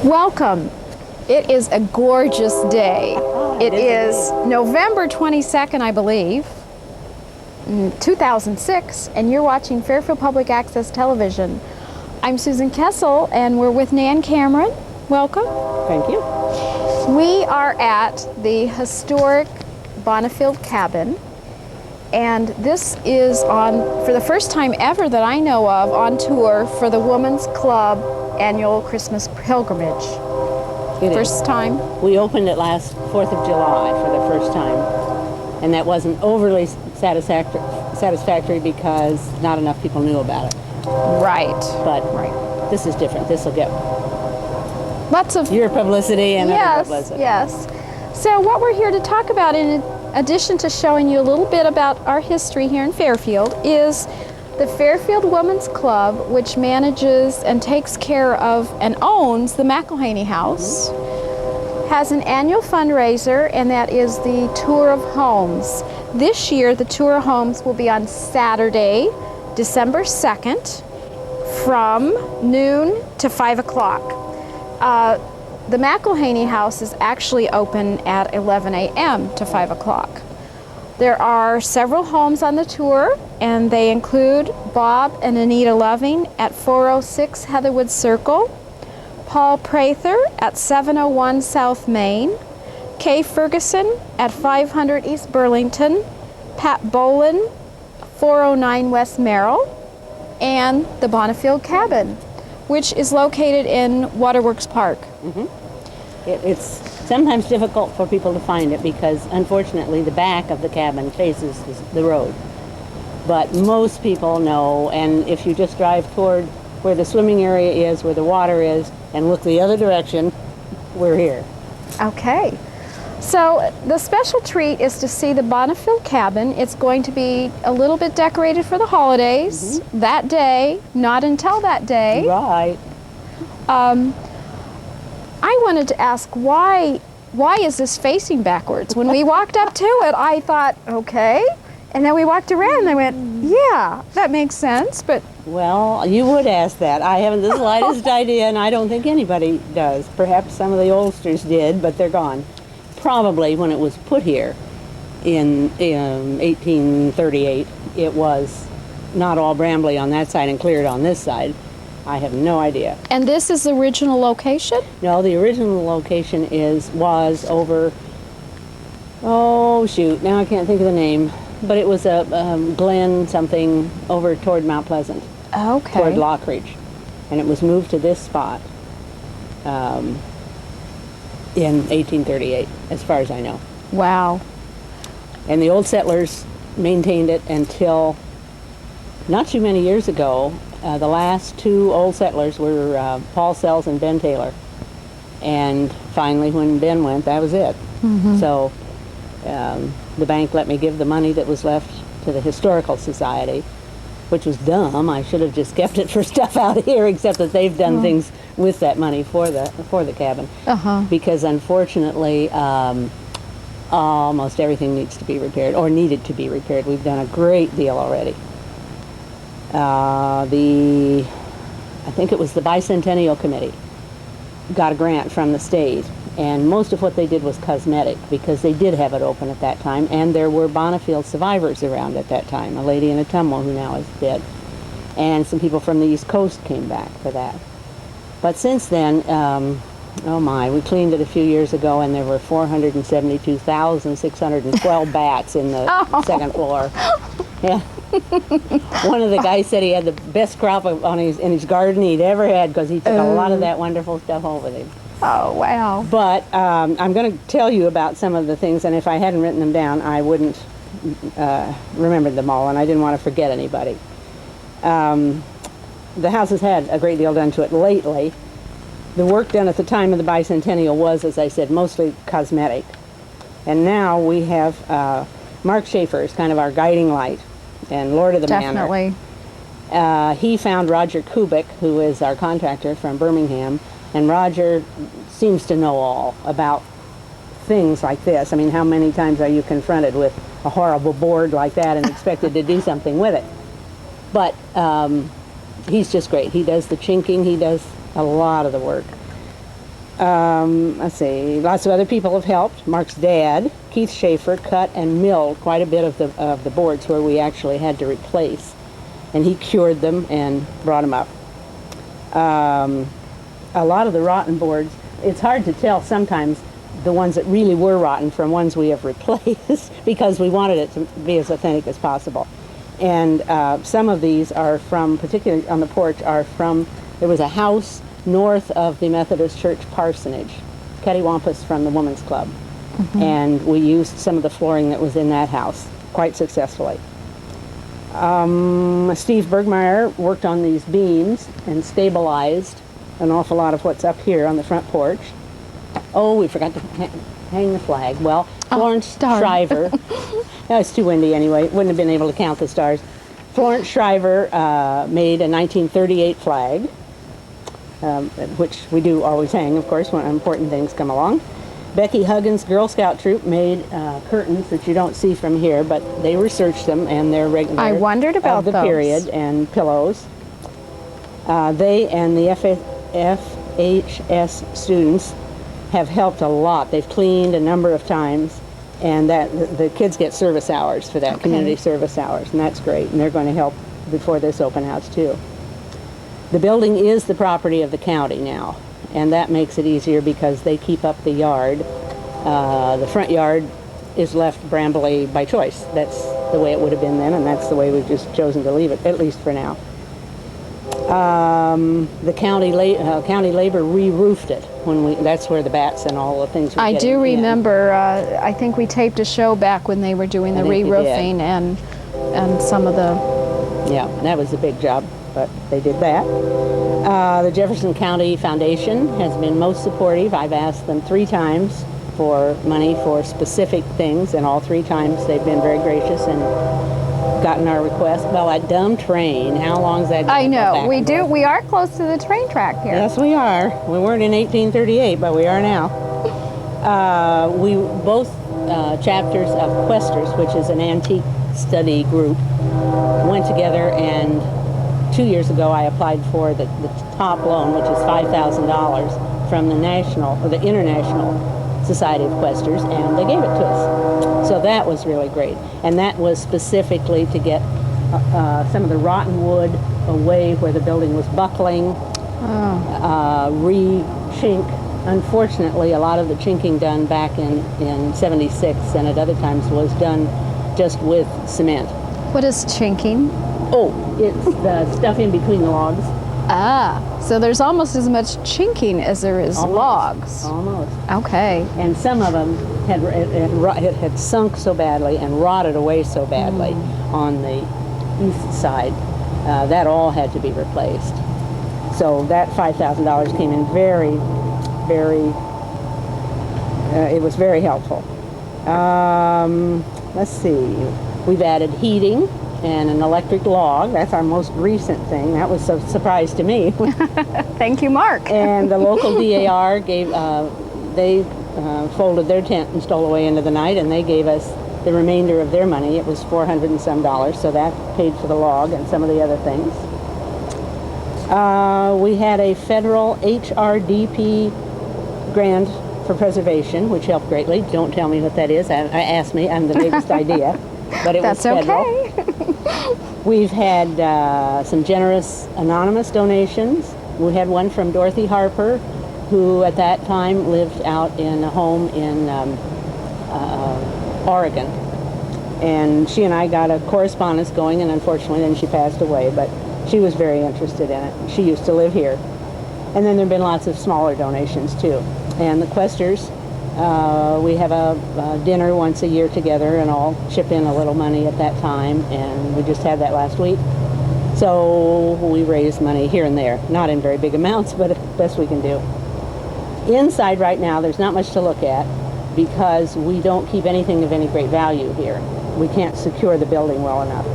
Welcome. It is a gorgeous day. It is November 22nd, I believe, 2006, and you're watching Fairfield Public Access Television. I'm Susan Kessel, and we're with Nan Cameron. Welcome. Thank you. We are at the historic Bonnifield cabin, and this is for the first time ever that I know of, on tour for the Women's Club annual Christmas pilgrimage. First time? We opened it last 4th of July for the first time, and that wasn't overly satisfactory because not enough people knew about it. Right. But this is different. This will get lots of your publicity and other publicity. Yes. So what we're here to talk about, in addition to showing you a little bit about our history here in Fairfield, is the Fairfield Women's Club, which manages and takes care of and owns the McElhaney House, has an annual fundraiser, and that is the Tour of Homes. This year, the Tour of Homes will be on Saturday, December 2nd, from noon to 5 o'clock. The McElhaney House is actually open at 11 a.m. to 5 o'clock. There are several homes on the tour, and they include Bob and Anita Loving at 406 Heatherwood Circle, Paul Prather at 701 South Main, Kay Ferguson at 500 East Burlington, Pat Bolin, 409 West Merrill, and the Bonnifield cabin, which is located in Waterworks Park. It's sometimes difficult for people to find it because, unfortunately, the back of the cabin faces the road. But most people know, and if you just drive toward where the swimming area is, where the water is, and look the other direction, we're here. Okay. So the special treat is to see the Bonnifield cabin. It's going to be a little bit decorated for the holidays that day, not until that day. Right. I wanted to ask why is this facing backwards? When we walked up to it, I thought, okay. And then we walked around and I went, yeah, that makes sense, but... Well, you would ask that. I haven't the slightest idea, and I don't think anybody does. Perhaps some of the oldsters did, but they're gone. Probably when it was put here in 1838, it was not all brambly on that side and cleared on this side. I have no idea. And this is the original location? No, the original location was over, oh shoot, now I can't think of the name, but it was a glen something over toward Mount Pleasant. Okay. Toward Lockridge. And it was moved to this spot in 1838, as far as I know. Wow. And the old settlers maintained it until not too many years ago. The last two old settlers were Paul Sells and Ben Taylor. And finally, when Ben went, that was it. So the bank let me give the money that was left to the Historical Society, which was dumb. I should have just kept it for stuff out here, except that they've done things with that money for the cabin. Because unfortunately, almost everything needs to be repaired, or needed to be repaired. We've done a great deal already. I think it was the Bicentennial Committee got a grant from the state, and most of what they did was cosmetic because they did have it open at that time, and there were Bonnifield survivors around at that time, a lady in a tumble who now is dead, and some people from the East Coast came back for that. But since then, oh my, we cleaned it a few years ago, and there were 472,612 bats in the second floor. Yeah. One of the guys said he had the best crop in his garden he'd ever had because he took a lot of that wonderful stuff home with him. Oh, wow. But I'm going to tell you about some of the things, and if I hadn't written them down, I wouldn't remember them all, and I didn't want to forget anybody. The house has had a great deal done to it lately. The work done at the time of the Bicentennial was, as I said, mostly cosmetic. And now we have Mark Schaefer is kind of our guiding light and Lord of the Manor. Definitely. He found Roger Kubik, who is our contractor from Birmingham, and Roger seems to know all about things like this. I mean, how many times are you confronted with a horrible board like that and expected to do something with it? But he's just great. He does the chinking. He does a lot of the work. Let's see, lots of other people have helped. Mark's dad, Keith Schaefer, cut and milled quite a bit of the boards where we actually had to replace. And he cured them and brought them up. A lot of the rotten boards, it's hard to tell sometimes the ones that really were rotten from ones we have replaced because we wanted it to be as authentic as possible. And some of these are from, particularly on the porch, are from, there was a house north of the Methodist Church parsonage, cattywampus from the Women's Club. And we used some of the flooring that was in that house quite successfully. Steve Bergmeyer worked on these beams and stabilized an awful lot of what's up here on the front porch. Oh, we forgot to hang the flag. Well, Florence Shriver, no, it's too windy anyway, wouldn't have been able to count the stars. Florence Shriver made a 1938 flag, which we do always hang, of course, when important things come along. Becky Huggins' Girl Scout troop made curtains that you don't see from here, but they researched them and they're regular. I wondered about of the those. period, and pillows. They and the FHS students have helped a lot. They've cleaned a number of times, and that the kids get service hours for that, community service hours, and that's great. And they're going to help before this open house too. The building is the property of the county now, and that makes it easier because they keep up the yard. The front yard is left brambly by choice. That's the way it would have been then, and that's the way we've just chosen to leave it, at least for now. The county labor re-roofed it when that's where the bats and all the things were I getting do in. remember, I think we taped a show back when they were doing the I think we re-roofing and some of the... Yeah, that was a big job, but they did that. The Jefferson County Foundation has been most supportive. I've asked them 3 times for money for specific things, and all 3 times they've been very gracious and gotten our request. Well, that dumb train, how long is that going to I go know, back we and do. forth? We are close to the train track here. Yes, we are. We weren't in 1838, but we are now. We both chapters of Questers, which is an antique study group, went together, and 2 years ago I applied for the top loan, which is $5,000 from the International Society of Questers, and they gave it to us. So that was really great. And that was specifically to get some of the rotten wood away where the building was buckling, re-chink. Unfortunately, a lot of the chinking done back in 76 and at other times was done just with cement. What is chinking? Oh, it's the stuff in between the logs. Ah, so there's almost as much chinking as there is logs. Almost. Okay. And some of them had sunk so badly and rotted away so badly on the east side. That all had to be replaced. So that $5,000 came in very, it was very helpful. Let's see, we've added heating and an electric log. That's our most recent thing. That was a surprise to me. Thank you, Mark. And the local DAR gave, they folded their tent and stole away into the night, and they gave us the remainder of their money. It was $400 and some, so that paid for the log and some of the other things. We had a federal HRDP grant for preservation, which helped greatly. Don't tell me what that is. Ask me. I'm the biggest idea. But it was federal. That's okay. We've had some generous anonymous donations. We had one from Dorothy Harper, who at that time lived out in a home in Oregon. And she and I got a correspondence going, and unfortunately then she passed away, but she was very interested in it. She used to live here. And then there have been lots of smaller donations too. And the Questers, we have a dinner once a year together, and all chip in a little money at that time, and we just had that last week. So we raise money here and there, not in very big amounts, but the best we can do. Inside right now, there's not much to look at because we don't keep anything of any great value here. We can't secure the building well enough.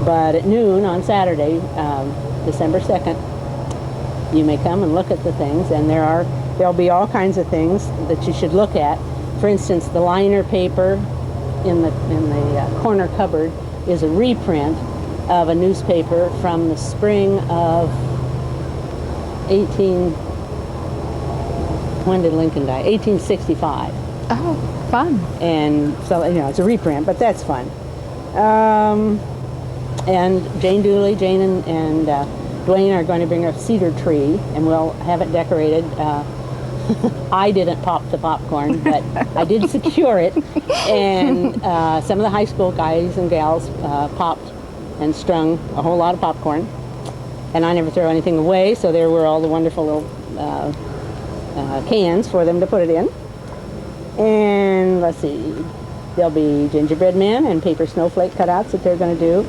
But at noon on Saturday, December 2nd, you may come and look at the things, and there'll be all kinds of things that you should look at. For instance, the liner paper in the corner cupboard is a reprint of a newspaper from the spring of when did Lincoln die? 1865. Oh, fun. And so, it's a reprint, but that's fun. And Jane and Dwayne are going to bring a cedar tree, and we'll have it decorated. I didn't pop the popcorn, but I did secure it. And some of the high school guys and gals popped and strung a whole lot of popcorn. And I never throw anything away, so there were all the wonderful little cans for them to put it in. And let's see, there'll be gingerbread men and paper snowflake cutouts that they're going to do,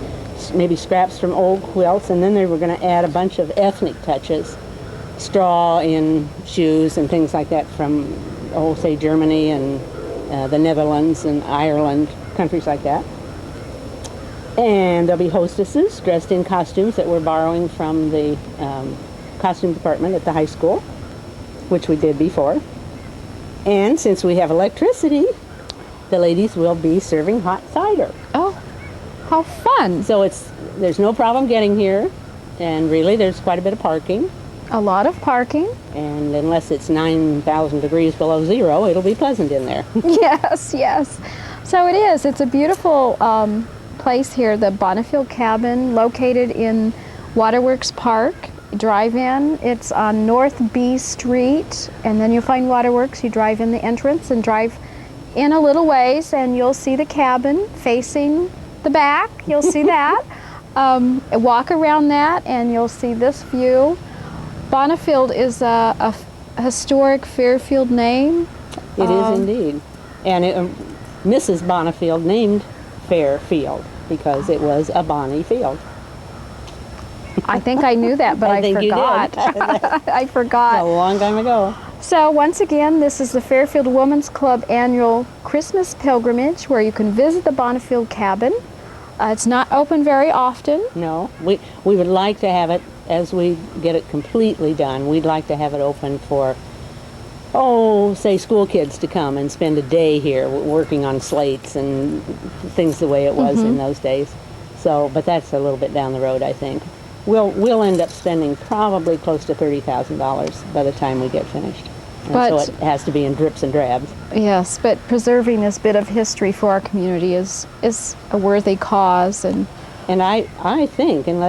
maybe scraps from old quilts, and then they were going to add a bunch of ethnic touches, straw in shoes and things like that from, say, Germany and the Netherlands and Ireland, countries like that. And there'll be hostesses dressed in costumes that we're borrowing from the costume department at the high school, which we did before. And since we have electricity, the ladies will be serving hot cider. Oh, how fun. So there's no problem getting here, and really there's quite a bit of parking. A lot of parking. And unless it's 9,000 degrees below zero, it'll be pleasant in there. Yes, yes. So it is. It's a beautiful place here, the Bonnifield Cabin, located in Waterworks Park. Drive in. It's on North B Street, and then you'll find Waterworks. You drive in the entrance and drive in a little ways, and you'll see the cabin facing the back. You'll see that. Walk around that, and you'll see this view. Bonnifield is a historic Fairfield name. It is indeed. And Mrs. Bonnifield named Fairfield because it was a bonny field. I think I knew that, but I think forgot. You did. I forgot. A long time ago. So once again, this is the Fairfield Women's Club annual Christmas pilgrimage where you can visit the Bonnifield cabin. It's not open very often. No, we would like to have it, as we get it completely done, we'd like to have it open for, say school kids to come and spend a day here working on slates and things the way it was in those days. So, but that's a little bit down the road, I think. We'll end up spending probably close to $30,000 by the time we get finished. And so it has to be in drips and drabs. Yes, but preserving this bit of history for our community is a worthy cause. And I think, and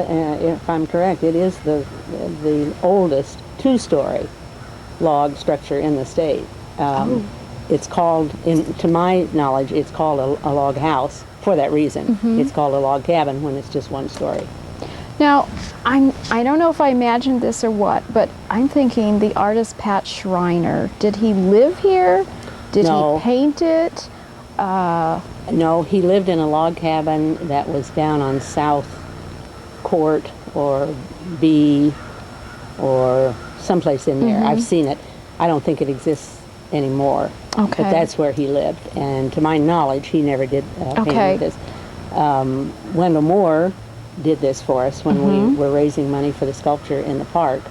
if I'm correct, it is the oldest two-story log structure in the state. It's called, to my knowledge, it's called a log house for that reason. It's called a log cabin when it's just one story. Now, I don't know if I imagined this or what, but I'm thinking the artist Pat Schreiner. Did he live here? Did he paint it? No, he lived in a log cabin that was down on South Court or B or someplace in there. I've seen it. I don't think it exists anymore. Okay. But that's where he lived. And to my knowledge, he never did paint this. Wendell Moore did this for us when we were raising money for the sculpture in the park.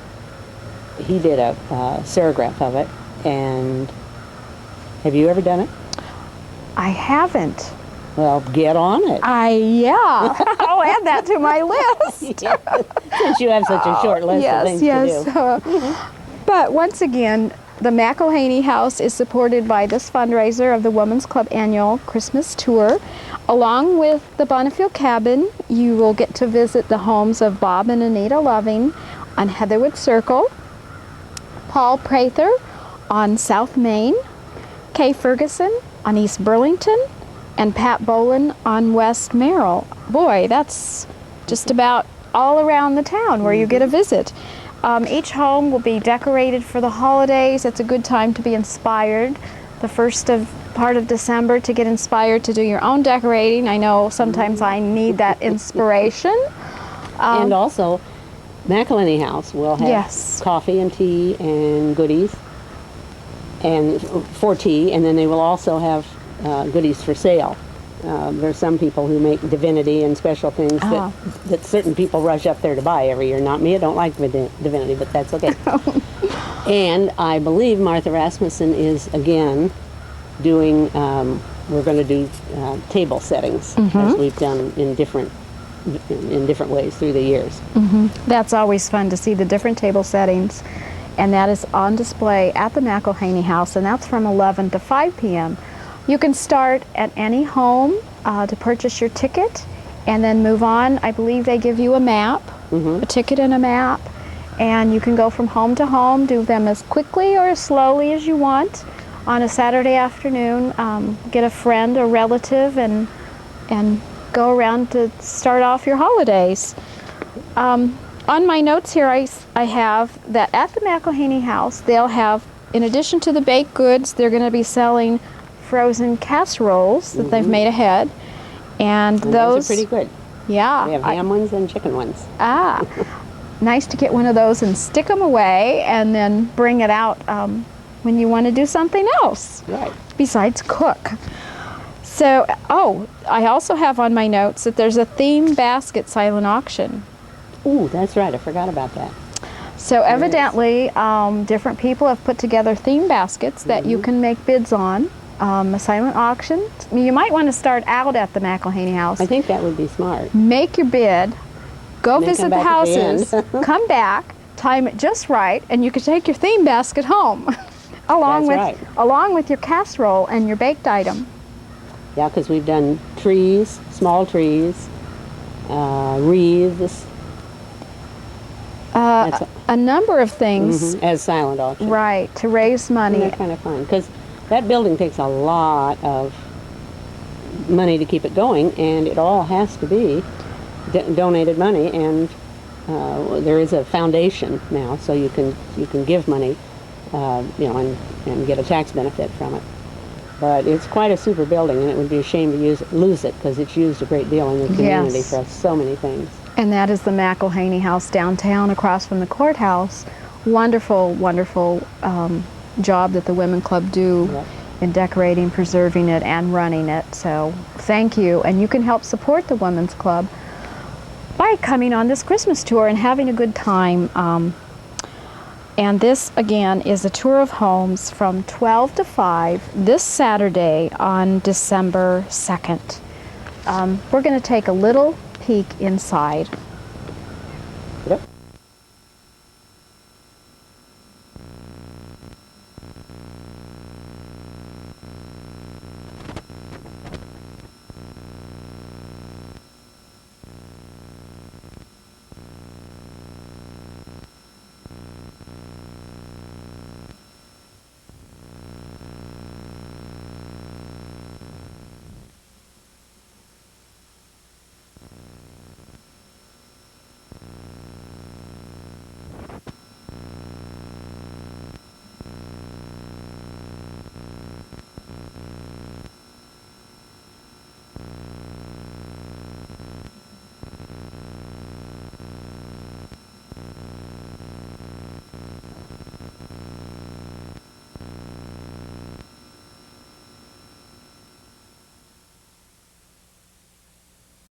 He did a serigraph of it. And have you ever done it? I haven't. Well, get on it. Yeah. I'll add that to my list. Since you have such a short list of things to do. But once again, the McElhaney House is supported by this fundraiser of the Women's Club annual Christmas tour. Along with the Bonnifield cabin, you will get to visit the homes of Bob and Anita Loving on Heatherwood Circle, Paul Prather on South Main, Kay Ferguson on East Burlington, and Pat Bolin on West Merrill. Boy, that's just about all around the town where you get a visit. Each home will be decorated for the holidays. It's a good time to be inspired. The part of December to get inspired to do your own decorating. I know sometimes I need that inspiration. And also, McElhaney House will have coffee and tea and goodies and for tea, and then they will also have goodies for sale. There's some people who make divinity and special things that certain people rush up there to buy every year. Not me, I don't like divinity, but that's okay. And I believe Martha Rasmussen is, again, doing, we're going to do table settings, as we've done in different ways through the years. That's always fun to see the different table settings. and that is on display at the McElhaney House, and that's from 11 to 5 p.m. You can start at any home to purchase your ticket and then move on. I believe they give you a map, a ticket and a map, and you can go from home to home, do them as quickly or as slowly as you want. On a Saturday afternoon, get a friend or relative and go around to start off your holidays. On my notes here, I have that at the McElhaney House, they'll have, in addition to the baked goods, they're going to be selling frozen casseroles that they've made ahead. And those are pretty good. Yeah. We have ham ones and chicken ones. Nice to get one of those and stick them away and then bring it out when you want to do something else. Right. Besides cook. So, I also have on my notes that there's a theme basket silent auction. Ooh, that's right. I forgot about that. So evidently, different people have put together theme baskets that you can make bids on. A silent auction. I mean, you might want to start out at the McElhaney House. I think that would be smart. Make your bid, go visit the houses, come back, time it just right, and you can take your theme basket home, along with your casserole and your baked item. Yeah, because we've done trees, small trees, wreaths. A number of things. As silent auction. Right, to raise money. And they're kind of fun, because that building takes a lot of money to keep it going, and it all has to be donated money, and there is a foundation now, so you can give money, and get a tax benefit from it. But it's quite a super building, and it would be a shame to lose it, because it's used a great deal in the community for so many things. And that is the McElhaney House downtown across from the courthouse. Wonderful, wonderful job that the Women Club do in decorating, preserving it, and running it. So thank you. And you can help support the Women's Club by coming on this Christmas tour and having a good time. And this, again, is a tour of homes from 12 to 5 this Saturday on December 2nd. We're going to take a little peek inside.